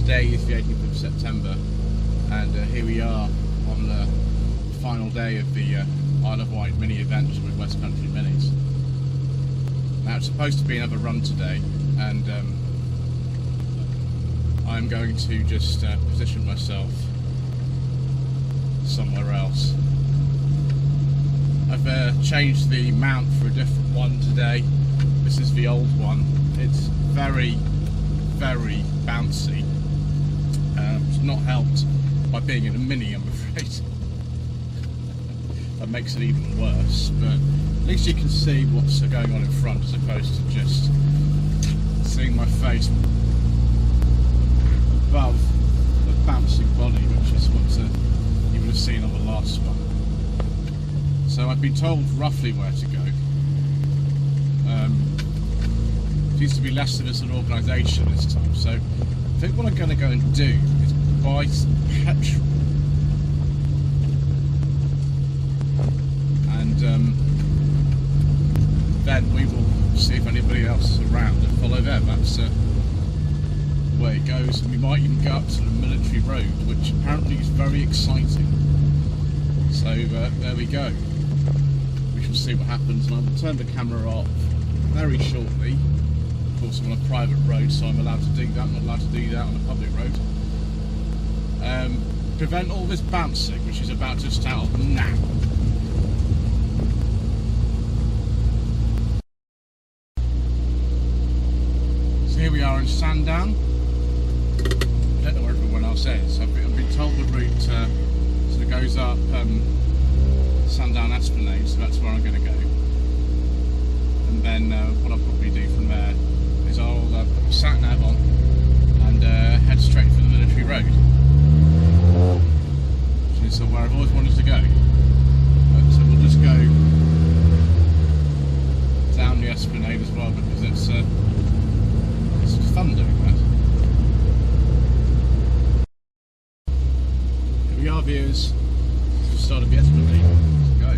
Today is the 18th of September, and here we are on the final day of the Isle of Wight mini adventure with West Country Minis. Now it's supposed to be another run today, and I'm going to just position myself somewhere else. I've changed the mount for a different one today. This is the old one. It's very, very bouncy. It's not helped by being in a mini, I'm afraid. That makes it even worse, but at least you can see what's going on in front as opposed to just seeing my face above the bouncing body, which is what you would have seen on the last one. So I've been told roughly where to go. Seems to be less of a sort of organisation this time, so I think what I'm going to go and do is buy some petrol, and then we will see if anybody else is around and follow them. That's the way it goes, and we might even go up to the military road, which apparently is very exciting. So there we go. We shall see what happens, and I will turn the camera off very shortly. Of course, I'm on a private road, so I'm allowed to do that. I'm not allowed to do that on a public road. Prevent all this bouncing, which is about to start now. So here we are in Sandown. I don't know where everyone else is. I've been told the route sort of goes up Sandown Esplanade, so that's where I'm going to go. And then what I'll probably do from there is I'll put my sat nav on and head straight for the military road, which is where I've always wanted to go. So we'll just go down the Esplanade as well, because it's fun doing that. Here we are, viewers. It's the start of the Esplanade. Let's go.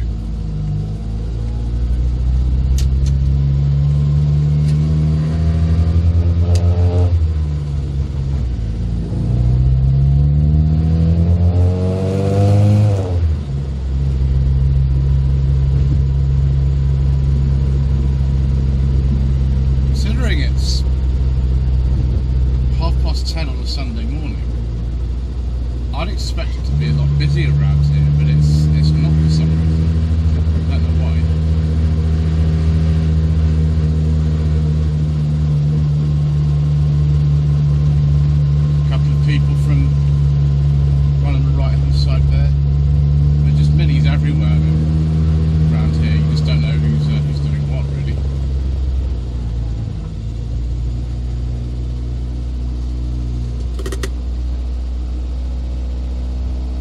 It's 10:30 on a Sunday morning. I'd expect it to be a lot busier around here, but it's not for some reason. I don't know why. A couple of people from one on the right hand side there. There's just minis everywhere around here. You just don't know who's doing what, really.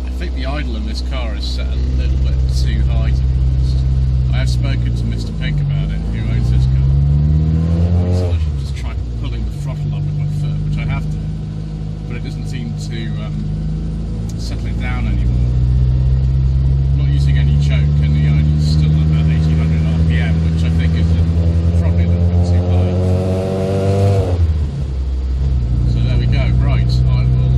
I think the idle in this car is set a little bit too high, to be honest. I have spoken to Mr. Pink about it, who owns this car. He said I should just try pulling the throttle up with my foot, which I have to, but it doesn't seem to settle it down anymore. I'm not using any choke, and the idle's still at about 1800 RPM, which I think is probably a little bit too high. So there we go. Right, I will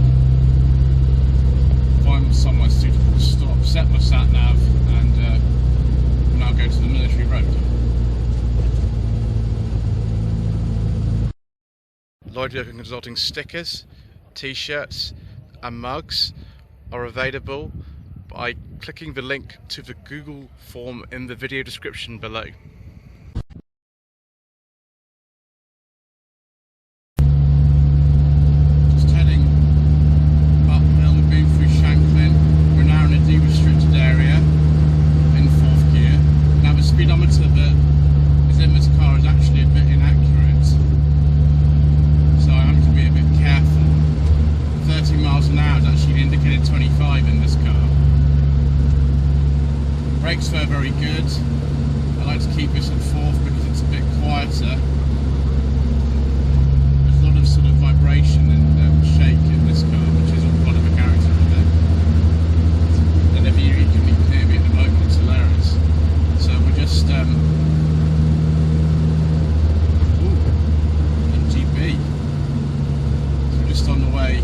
find somewhere suitable to stop, set my sat nav, and now go to the military road. Lloyd Young Consulting stickers, t-shirts and mugs are available by clicking the link to the Google form in the video description below. Speedometer that is in this car is actually a bit inaccurate, so I have to be a bit careful. 30 miles an hour is actually indicated 25 in this car. Brakes feel very good. I like to keep this at 4th because it's a bit quieter. There's a lot of sort of vibration and shake in this car, which is part of the character of it. And if you can hear me at the moment, it's hilarious. So we're just MGB. So we're just on the way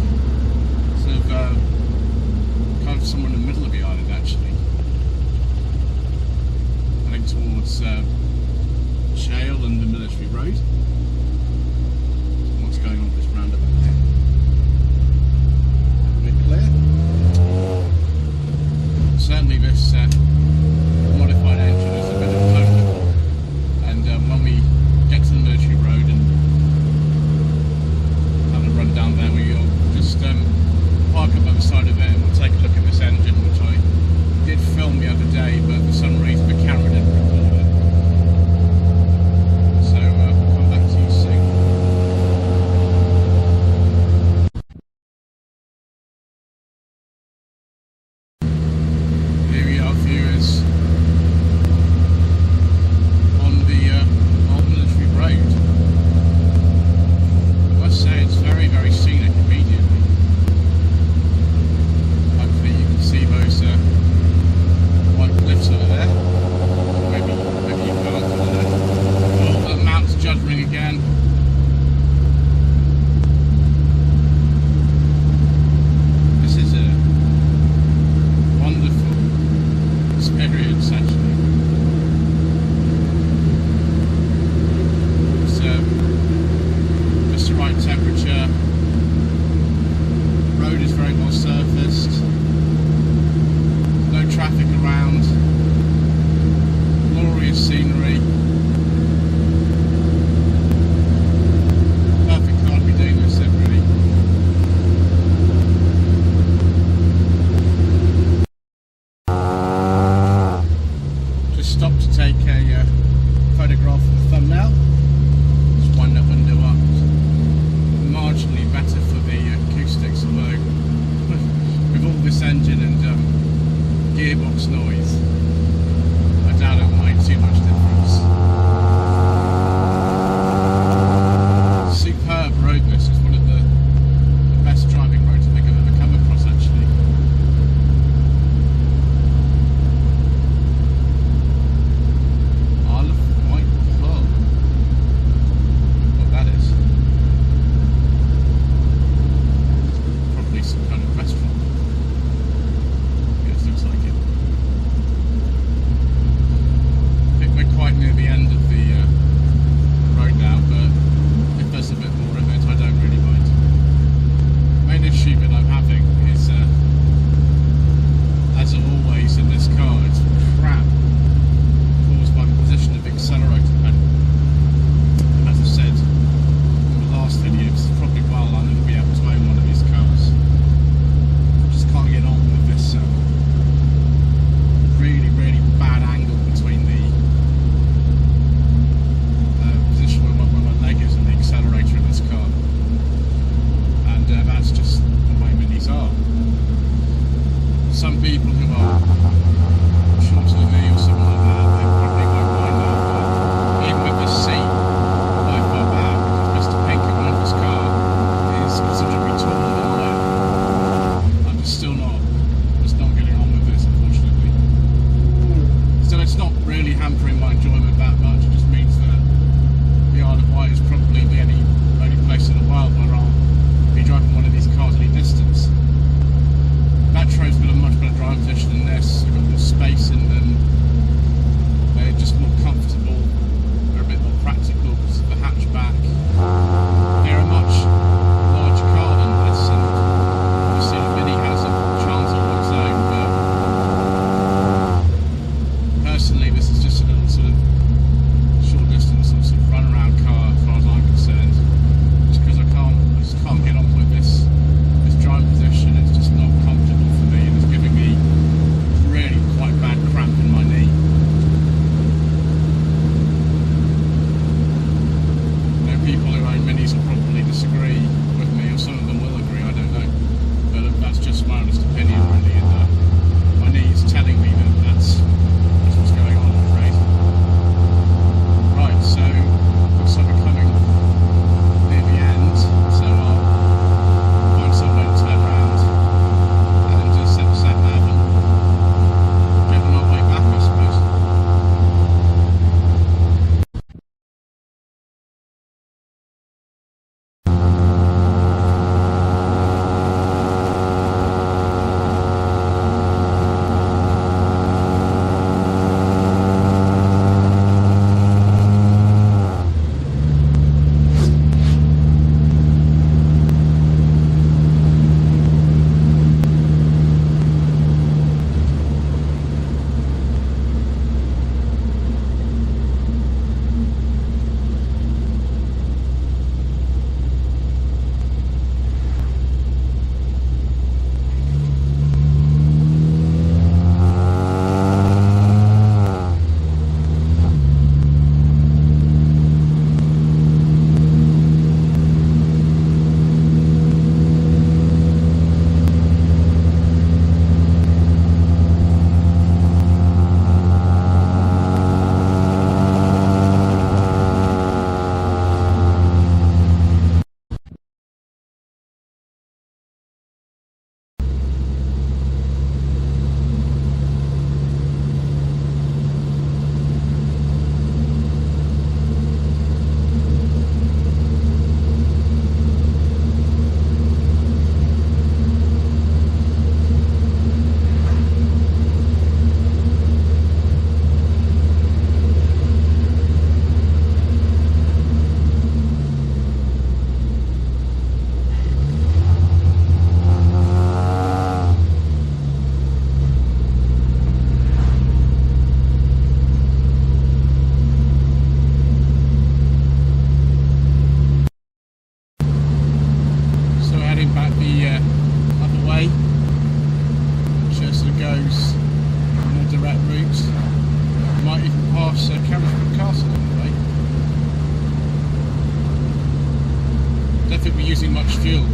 think we're using much fuel,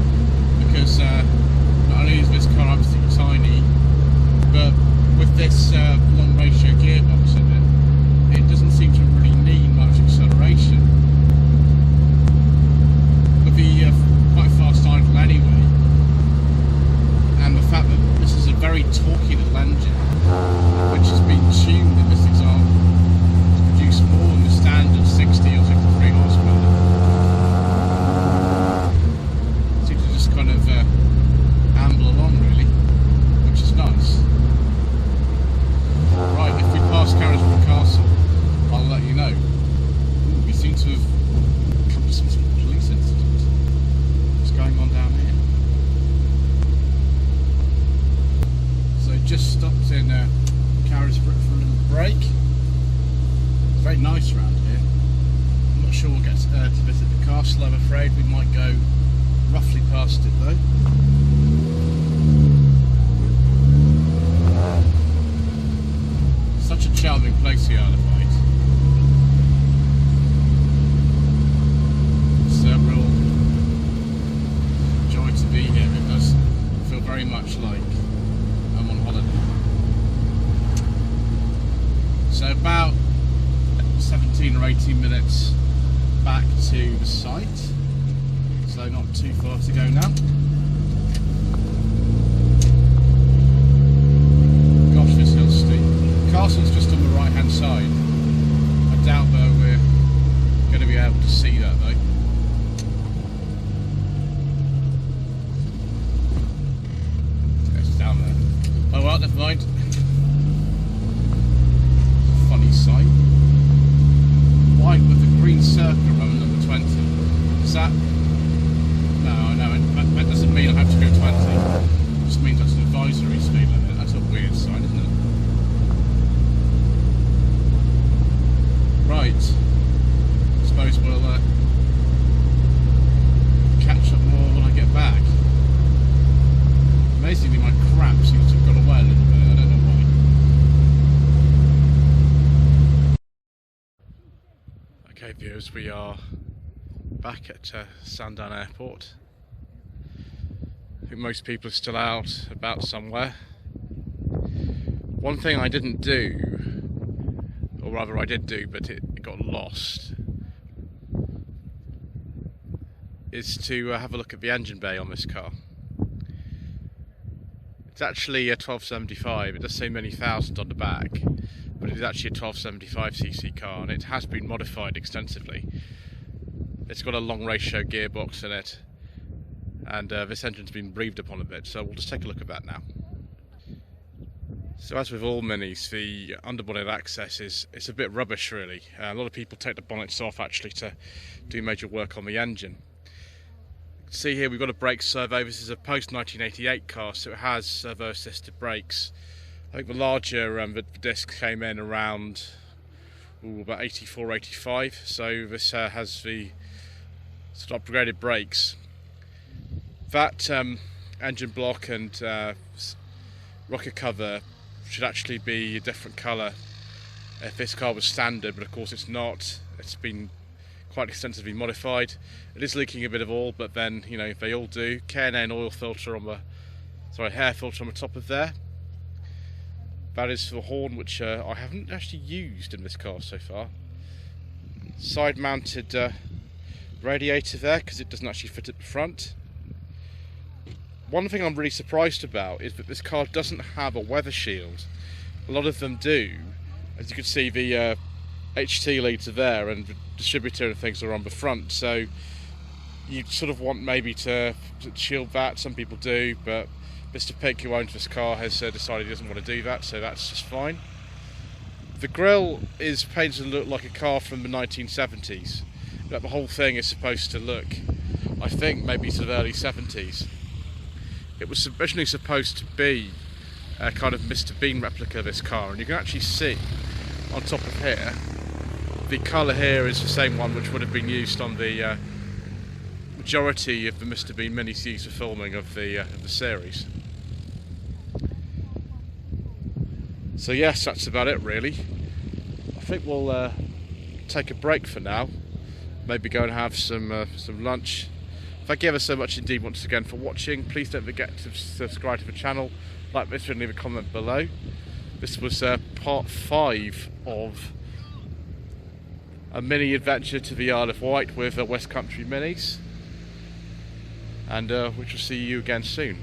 because not only is this car absolutely tiny, but with this long ratio gearbox in it doesn't seem to really need much acceleration. With the quite fast idle anyway, and the fact that this is a very torquey little engine, which has been tuned in this example to produce more than the standard 60 or 63 horsepower, seems to just kind of amble along really, which is nice. Right, if we pass Carisbrooke Castle, I'll let you know. Ooh, we seem to have come to some sort of police incident. What's going on down here? So just stopped in Carisbrooke for a little break. It's very nice around here. I'm not sure we'll get to visit the castle, I'm afraid. We might go roughly past it though. Such a charming place here, Wight. It's a real joy to be here. It does feel very much like I'm on holiday. So about 17 or 18 minutes back to the site. So not too far to go now. Gosh, this hill's steep. The castle's just on the right hand side. I doubt though we're going to be able to see that though. It's down there. Oh well, never mind. Funny sight. Wight with the green circle around number 20. Is that? No, that doesn't mean I have to go 20. It just means that's an advisory speed limit. That's a weird sign, isn't it? Right. I suppose we'll catch up more when I get back. Amazingly, my crap seems to have gone away a little bit. I don't know why. Okay, viewers, we are back at Sandown Airport. I think most people are still out about somewhere. One thing I didn't do, or rather I did do, but it got lost, is to have a look at the engine bay on this car. It's actually a 1275. It does say many thousand on the back, but it is actually a 1275cc car, and it has been modified extensively. It's got a long ratio gearbox in it, and this engine's been breathed upon a bit, so we'll just take a look at that now. So as with all Minis, the underbonnet access it's a bit rubbish really. A lot of people take the bonnets off actually to do major work on the engine. See here we've got a brake servo. This is a post 1988 car, so it has servo assisted brakes. I think the larger the disc came in around about 84, 85, so this has the sort of upgraded brakes. That engine block and rocker cover should actually be a different colour if this car was standard, but of course it's not. It's been quite extensively modified. It is leaking a bit of oil, but then, you know, they all do. K&N oil filter on the, hair filter on the top of there. That is for the horn, which I haven't actually used in this car so far. Side mounted radiator there, because it doesn't actually fit at the front. One thing I'm really surprised about is that this car doesn't have a weather shield. A lot of them do. As you can see, the HT leads are there and the distributor and things are on the front, so you sort of want maybe to shield that. Some people do, but Mr. Pig, who owns this car, has decided he doesn't want to do that, so that's just fine. The grille is painted to look like a car from the 1970s, but the whole thing is supposed to look, I think, maybe to the early 70s. It was originally supposed to be a kind of Mr. Bean replica of this car, and you can actually see on top of here, the colour here is the same one which would have been used on the majority of the Mr. Bean minis used for filming of the series. So yes, that's about it really. I think we'll take a break for now. Maybe go and have some lunch, Thank you ever so much indeed once again for watching. Please don't forget to subscribe to the channel, like this and leave a comment below. This was part 5 of a mini adventure to the Isle of Wight with West Country Minis, and we shall see you again soon.